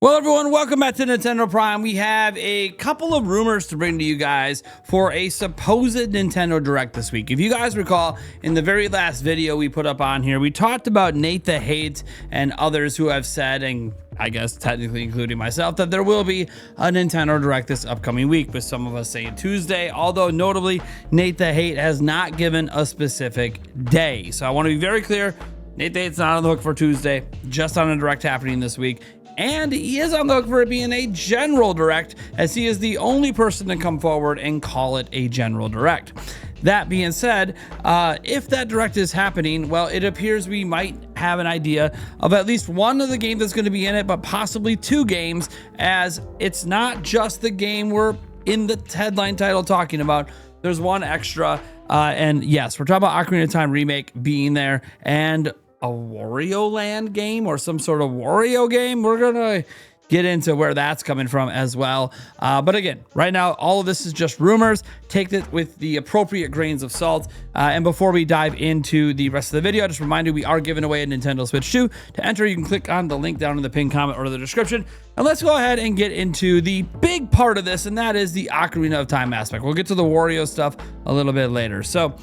Well, everyone, welcome back to Nintendo Prime. We have a couple of rumors to bring to you guys for a supposed Nintendo Direct this week. If you guys recall, in the very last video we put up on here, we talked about Nate the Hate and others who have said, and I guess technically including myself, that there will be a Nintendo Direct this upcoming week, with some of us saying Tuesday, although notably, Nate the Hate has not given a specific day. So I want to be very clear, Nate the Hate's not on the hook for Tuesday, just on a Direct happening this week. And he is on the hook for it being a general Direct, as he is the only person to come forward and call it a general Direct. That being said, if that Direct is happening, well, it appears we might have an idea of at least one of the games that's going to be in it, but possibly two games, as it's not just the game we're in the headline title talking about. There's one extra, and yes, we're talking about Ocarina of Time Remake being there, and a Wario Land game or some sort of Wario game. We're gonna get into where that's coming from as well. But again, right now, all of this is just rumors. Take it with the appropriate grains of salt. And before we dive into the rest of the video, I just remind you, we are giving away a Nintendo Switch 2. To enter, you can click on the link down in the pinned comment or the description. And let's go ahead and get into the big part of this, and that is the Ocarina of Time aspect. We'll get to the Wario stuff a little bit later. So,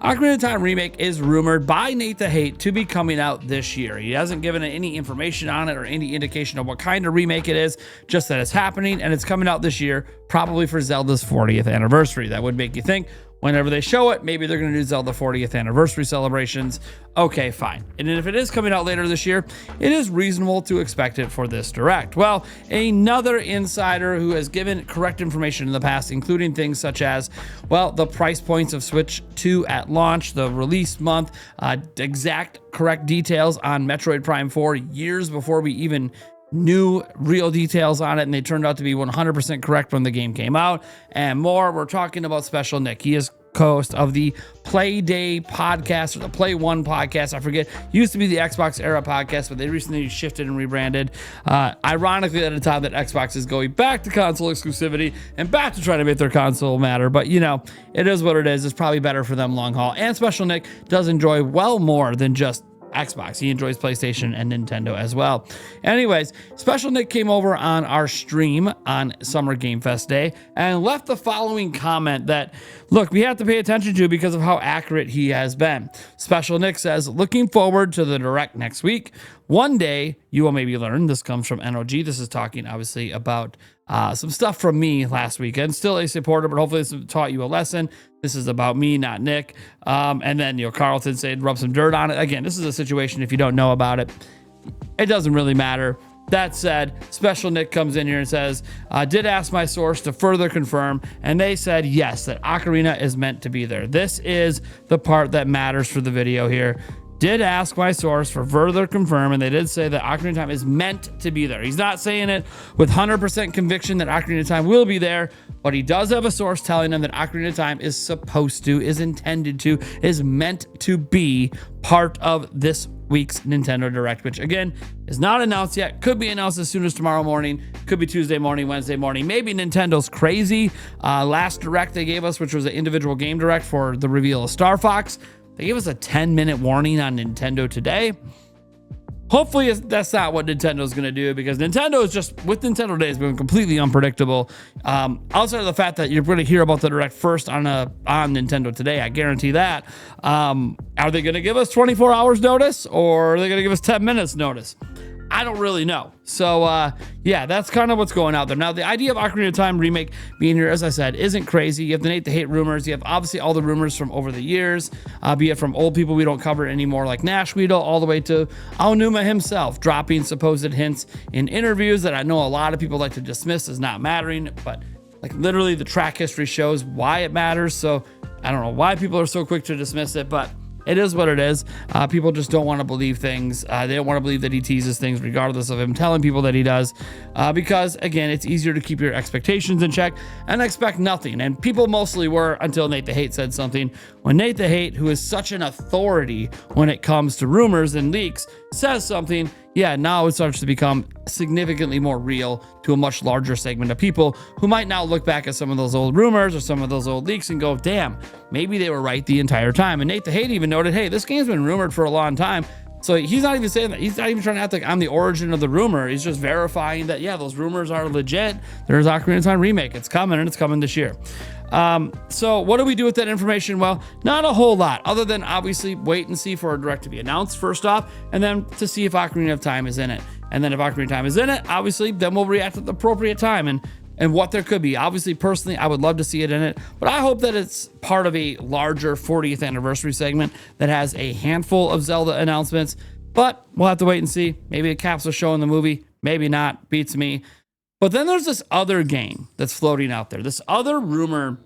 Ocarina of Time Remake is rumored by Nate the Hate to be coming out this year. He hasn't given any information on it or any indication of what kind of remake it is, just that it's happening and it's coming out this year, probably for Zelda's 40th anniversary. That would make you think, whenever they show it, maybe they're going to do Zelda 40th anniversary celebrations. Okay, fine. And if it is coming out later this year, it is reasonable to expect it for this Direct. Well, another insider who has given correct information in the past, including things such as, well, the price points of Switch 2 at launch, the release month, exact correct details on Metroid Prime 4 years before we even knew real details on it, and they turned out to be 100% correct when the game came out, and more. We're talking about Special Nick. He is co-host of the Play Day podcast, or the Play One podcast. I forget. Used to be the Xbox Era podcast, but they recently shifted and rebranded. Ironically, at a time that Xbox is going back to console exclusivity and back to trying to make their console matter. But, you know, it is what it is. It's probably better for them long haul. And Special Nick does enjoy well more than just Xbox. He enjoys PlayStation and Nintendo as well. Anyways, Special Nick came over on our stream on Summer Game Fest Day and left the following comment that, look, we have to pay attention to because of how accurate he has been. Special Nick says, looking forward to the Direct next week. One day you will maybe learn. This comes from NOG. This is talking obviously about some stuff from me last weekend. Still a supporter, but hopefully this taught you a lesson. This is about me, not Nick. And then, you know, Carlton said, rub some dirt on it. Again, this is a situation, if you don't know about it, it doesn't really matter. That said, Special Nick comes in here and says, did ask my source to further confirm, and they said yes, that Ocarina is meant to be there. This is the part that matters for the video here. Did ask my source for further confirm, and they did say that Ocarina of Time is meant to be there. He's not saying it with 100% conviction that Ocarina of Time will be there, but he does have a source telling him that Ocarina of Time is supposed to, is intended to, is meant to be part of this week's Nintendo Direct, which again is not announced yet. Could be announced as soon as tomorrow morning. Could be Tuesday morning, Wednesday morning. Maybe Nintendo's crazy. Last Direct they gave us, which was an individual game Direct for the reveal of Star Fox, they gave us a 10-minute warning on Nintendo Today. Hopefully that's not what Nintendo's going to do, because Nintendo is just, with Nintendo Today, has been completely unpredictable. Outside of the fact that you're going to hear about the Direct first on Nintendo Today, I guarantee that. Are they going to give us 24 hours notice, or are they going to give us 10 minutes notice? I don't really know. So, yeah, that's kind of what's going out there. Now, the idea of Ocarina of Time Remake being here, as I said, isn't crazy. You have the Nate the Hate rumors. You have obviously all the rumors from over the years, be it from old people we don't cover anymore like Nash Weedle, all the way to Aonuma himself dropping supposed hints in interviews that I know a lot of people like to dismiss as not mattering, but like literally the track history shows why it matters. So I don't know why people are so quick to dismiss it, but it is what it is. People just don't want to believe things. They don't want to believe that he teases things regardless of him telling people that he does. Because, again, it's easier to keep your expectations in check and expect nothing. And people mostly were until Nate the Hate said something. When Nate the Hate, who is such an authority when it comes to rumors and leaks, says something, yeah, now it starts to become significantly more real to a much larger segment of people who might now look back at some of those old rumors or some of those old leaks and go, damn, maybe they were right the entire time. And Nate the Hate even noted, hey, this game's been rumored for a long time. So he's not even saying that. He's not even trying to act like I'm the origin of the rumor. He's just verifying that, yeah, those rumors are legit. There's Ocarina of Time remake. It's coming, and it's coming this year. So what do we do with that information? Well, not a whole lot, other than obviously wait and see for a direct to be announced first off, and then to see if Ocarina of Time is in it. And then if Ocarina of Time is in it, obviously, then we'll react at the appropriate time and what there could be. Obviously, personally, I would love to see it in it, but I hope that it's part of a larger 40th anniversary segment that has a handful of Zelda announcements, but we'll have to wait and see. Maybe it caps a show in the movie, maybe not, beats me. But then there's this other game that's floating out there, this other rumor.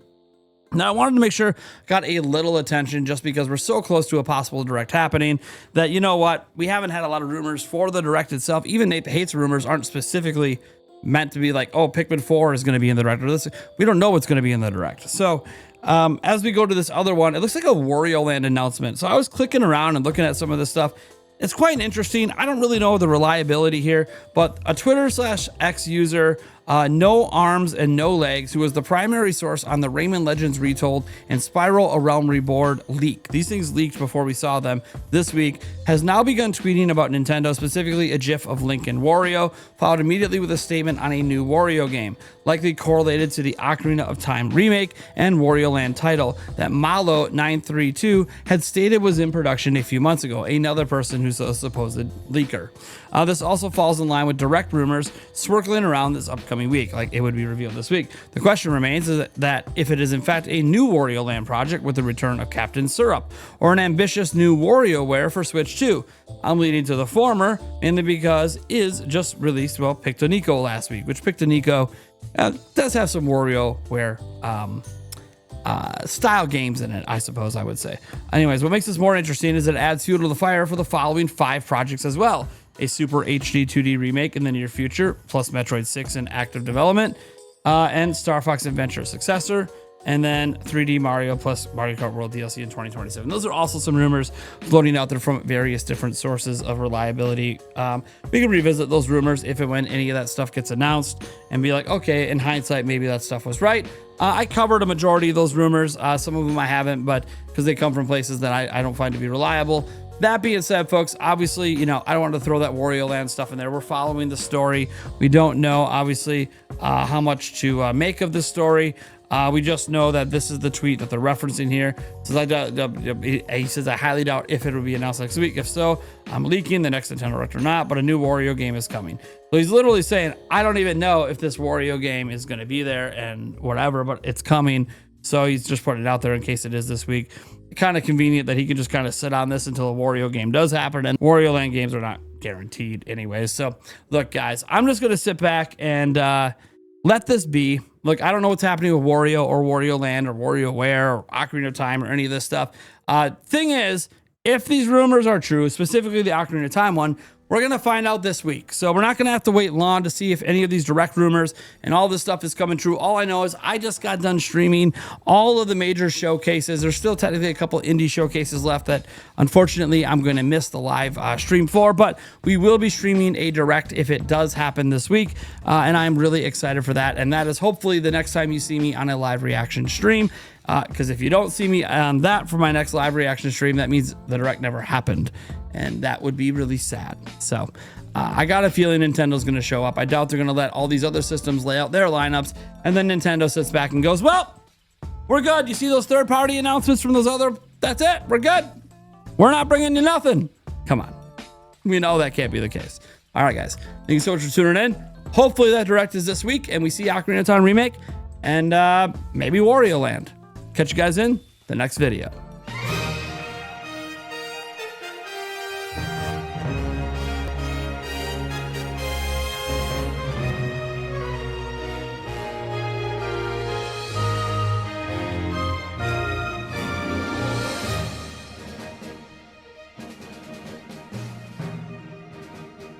Now, I wanted to make sure got a little attention just because we're so close to a possible direct happening that, you know what, we haven't had a lot of rumors for the direct itself. Even Nate the Hates rumors aren't specifically meant to be like, oh, Pikmin 4 is going to be in the direct. Or this, we don't know what's going to be in the direct. So as we go to this other one, it looks like a Wario Land announcement. So I was clicking around and looking at some of this stuff. It's quite interesting. I don't really know the reliability here, but a Twitter/X user, No Arms and No Legs, who was the primary source on the Rayman Legends Retold and Spiral A Realm Reborn leak. These things leaked before we saw them this week, has now begun tweeting about Nintendo, specifically a GIF of Link and Wario, followed immediately with a statement on a new Wario game, likely correlated to the Ocarina of Time remake and Wario Land title that Malo932 had stated was in production a few months ago, another person who's a supposed leaker. This also falls in line with direct rumors swirling around this upcoming week, like it would be revealed this week. The question remains is that if it is in fact a new Wario Land project with the return of Captain Syrup, or an ambitious new WarioWare for Switch 2. I'm leaning to the former, mainly because Is just released, well, Pictonico last week, which Pictonico does have some WarioWare style games in it, I suppose I would say. Anyways, what makes this more interesting is it adds fuel to the fire for the following 5 projects as well. A Super HD 2D remake in the near future, plus Metroid 6 in active development, and Star Fox Adventure successor, and then 3D Mario plus Mario Kart World DLC in 2027. Those are also some rumors floating out there from various different sources of reliability. We can revisit those rumors if and when any of that stuff gets announced and be like, okay, in hindsight, maybe that stuff was right. I covered a majority of those rumors. Some of them I haven't, but because they come from places that I don't find to be reliable. That being said, folks, obviously, you know, I don't want to throw that Wario Land stuff in there. We're following the story. We don't know, obviously, how much to make of this story. We just know that this is the tweet that they're referencing here. He says, I highly doubt if it will be announced next week. If so, I'm leaking the next Nintendo Direct or not, but a new Wario game is coming. So he's literally saying, I don't even know if this Wario game is going to be there and whatever, but it's coming. So he's just putting it out there in case it is this week. Kind of convenient that he can just kind of sit on this until a Wario game does happen, and Wario Land games are not guaranteed anyways. So look, guys, I'm just going to sit back and let this be. Look, I don't know what's happening with Wario or Wario Land or WarioWare or Ocarina of Time or any of this stuff. Thing is, if these rumors are true, specifically the Ocarina of Time one, we're going to find out this week. So we're not going to have to wait long to see if any of these direct rumors and all this stuff is coming true. All I know is I just got done streaming all of the major showcases. There's still technically a couple indie showcases left that unfortunately I'm going to miss the live stream for, but we will be streaming a direct if it does happen this week. And I'm really excited for that. And that is hopefully the next time you see me on a live reaction stream. Because if you don't see me on that for my next live reaction stream, that means the direct never happened. And that would be really sad. So I got a feeling Nintendo's going to show up. I doubt they're going to let all these other systems lay out their lineups. And then Nintendo sits back and goes, well, we're good. You see those third-party announcements from those other? That's it. We're good. We're not bringing you nothing. Come on. We know that can't be the case. All right, guys. Thank you so much for tuning in. Hopefully that direct is this week and we see Ocarina of Time remake and maybe Wario Land. Catch you guys in the next video.